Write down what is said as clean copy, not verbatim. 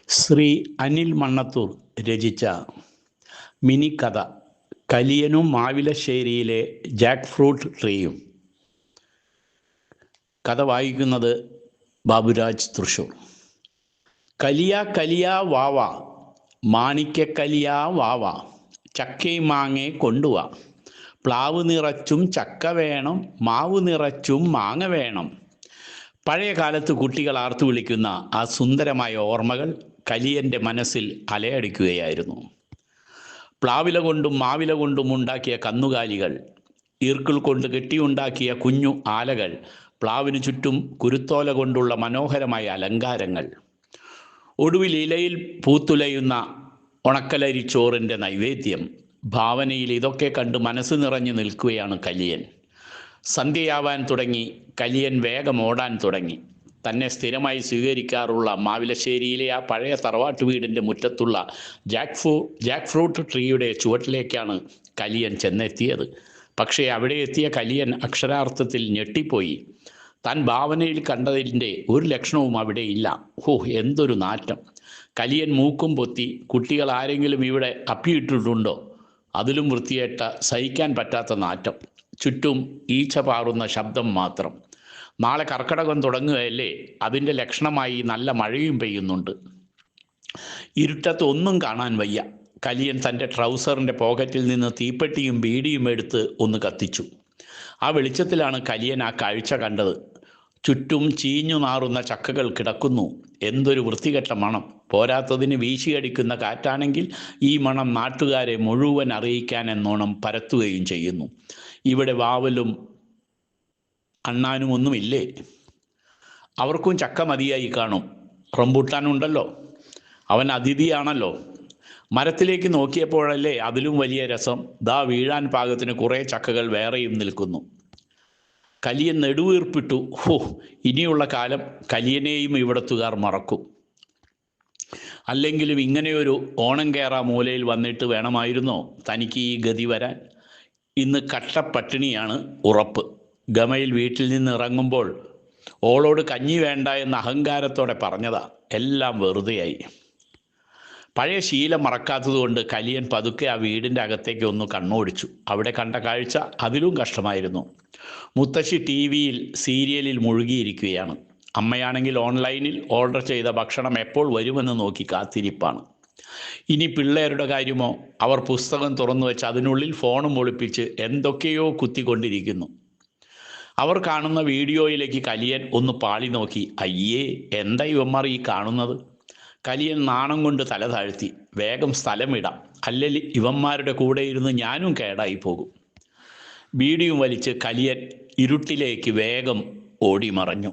ശ്രീ അനിൽ മണ്ണത്തൂർ രചിച്ച മിനി കഥ കലിയനും മാവിലശ്ശേരിയിലെ Jack fruit ട്രീയും. കഥ വായിക്കുന്നത് ബാബുരാജ് തൃശൂർ. കലിയ കലിയ വാവ, മാണിക്യക്കലിയ വാവ, ചക്കയും മാങ്ങേ കൊണ്ടുവാ, പ്ലാവ് നിറച്ചും ചക്ക വേണം, മാവ് നിറച്ചും മാങ്ങ വേണം. പഴയ കാലത്ത് കുട്ടികൾ ആർത്തു വിളിക്കുന്ന ആ സുന്ദരമായ ഓർമ്മകൾ കലിയൻ്റെ മനസ്സിൽ അലയടിക്കുകയായിരുന്നു. പ്ലാവില കൊണ്ടും മാവില കൊണ്ടും ഉണ്ടാക്കിയ കന്നുകാലികൾ, ഈർക്കിൾ കൊണ്ട് കെട്ടിയുണ്ടാക്കിയ കുഞ്ഞു ആലകൾ, പ്ലാവിനു ചുറ്റും കുരുത്തോല കൊണ്ടുള്ള മനോഹരമായ അലങ്കാരങ്ങൾ, ഒടുവിൽ ഇലയിൽ പൂത്തുലയുന്ന ഉണക്കലരിച്ചോറിൻ്റെ നൈവേദ്യം. ഭാവനയിൽ ഇതൊക്കെ കണ്ട് മനസ്സ് നിറഞ്ഞു നിൽക്കുകയാണ് കലിയൻ. സന്ധ്യയാവാൻ തുടങ്ങി. കലിയൻ വേഗം ഓടാൻ തുടങ്ങി. തന്നെ സ്ഥിരമായി സ്വീകരിക്കാറുള്ള മാവിലശ്ശേരിയിലെ ആ പഴയ തറവാട്ട് വീടിൻ്റെ മുറ്റത്തുള്ള ജാക്ക് ഫ്രൂട്ട് ട്രീയുടെ ചുവട്ടിലേക്കാണ് കലിയൻ ചെന്നെത്തിയത്. പക്ഷേ അവിടെ എത്തിയ കലിയൻ അക്ഷരാർത്ഥത്തിൽ ഞെട്ടിപ്പോയി. താൻ ഭാവനയിൽ കണ്ടതിൻ്റെ ഒരു ലക്ഷണവും അവിടെ ഇല്ല. എന്തൊരു നാറ്റം! കലിയൻ മൂക്കും പൊത്തി. കുട്ടികൾ ആരെങ്കിലും ഇവിടെ അപ്പിയിട്ടിട്ടുണ്ടോ? അതിലും വൃത്തിയേട്ട, സഹിക്കാൻ പറ്റാത്ത നാറ്റം. ചുറ്റും ഈച്ച പാറുന്ന ശബ്ദം മാത്രം. നാളെ കർക്കിടകം തുടങ്ങുകയല്ലേ, അതിൻ്റെ ലക്ഷണമായി നല്ല മഴയും പെയ്യുന്നുണ്ട്. ഇരുട്ടത്ത് ഒന്നും കാണാൻ വയ്യ. കലിയൻ തൻ്റെ ട്രൗസറിൻ്റെ പോക്കറ്റിൽ നിന്ന് തീപ്പെട്ടിയും ബീഡിയും എടുത്ത് ഒന്ന് കത്തിച്ചു. ആ വെളിച്ചത്തിലാണ് കലിയൻ ആ കാഴ്ച കണ്ടത്. ചുറ്റും ചീഞ്ഞു നാറുന്ന ചക്കകൾ കിടക്കുന്നു. എന്തൊരു വൃത്തികെട്ട മണം! പോരാത്തതിന് വീശിയടിക്കുന്ന കാറ്റാണെങ്കിൽ ഈ മണം നാട്ടുകാരെ മുഴുവൻ അറിയിക്കാൻ എന്നോണം പരത്തുകയും ചെയ്യുന്നു. ഇവിടെ വാവലും അണ്ണാനും ഒന്നുമില്ലേ? അവർക്കും ചക്ക മതിയായി കാണും. റംബൂട്ടാനുണ്ടല്ലോ, അവൻ അതിഥിയാണല്ലോ. മരത്തിലേക്ക് നോക്കിയപ്പോഴല്ലേ അതിലും വലിയ രസം. ദാ വീഴാൻ പാകത്തിന് കുറേ ചക്കകൾ വേറെയും നിൽക്കുന്നു. കലിയൻ നെടുവീർപ്പിട്ടു. ഇനിയുള്ള കാലം കലിയനെയും ഇവിടത്തുകാർ മറക്കും. അല്ലെങ്കിലും ഇങ്ങനെയൊരു ഓണം കയറാ മൂലയിൽ വന്നിട്ട് വേണമായിരുന്നോ തനിക്ക് ഈ ഗതി വരാൻ? ഇന്ന് കട്ടപ്പട്ടിണിയാണ് ഉറപ്പ്. ഗമയിൽ വീട്ടിൽ നിന്ന് ഇറങ്ങുമ്പോൾ ഓളോട് കഞ്ഞി വേണ്ട എന്ന അഹങ്കാരത്തോടെ പറഞ്ഞതാ. എല്ലാം വെറുതെയായി. പഴയ ശീലം മറക്കാത്തതുകൊണ്ട് കലിയൻ പതുക്കെ ആ വീടിൻ്റെ അകത്തേക്ക് ഒന്ന് കണ്ണോടിച്ചു. അവിടെ കണ്ട കാഴ്ച അതിലും കഷ്ടമായിരുന്നു. മുത്തശ്ശി ടി വിയിൽ സീരിയലിൽ മുഴുകിയിരിക്കുകയാണ്. അമ്മയാണെങ്കിൽ ഓൺലൈനിൽ ഓർഡർ ചെയ്ത ഭക്ഷണം എപ്പോൾ വരുമെന്ന് നോക്കി കാത്തിരിപ്പാണ്. ഇനി പിള്ളേരുടെ കാര്യമോ? അവർ പുസ്തകം തുറന്നു വെച്ച് അതിനുള്ളിൽ ഫോണും ഒളിപ്പിച്ച് എന്തൊക്കെയോ കുത്തിക്കൊണ്ടിരിക്കുന്നു. അവർ കാണുന്ന വീഡിയോയിലേക്ക് കലിയൻ ഒന്ന് പാളി നോക്കി. അയ്യേ, എന്താ ഇവന്മാർ ഈ കാണുന്നത്? കലിയൻ നാണം കൊണ്ട് തല താഴ്ത്തി. വേഗം സ്ഥലമിടാം, അല്ലെങ്കിൽ ഇവന്മാരുടെ കൂടെ ഇരുന്ന് ഞാനും കേടായി പോകും. ബീഡിയും വലിച്ച് കലിയൻ ഇരുട്ടിലേക്ക് വേഗം ഓടി മറഞ്ഞു.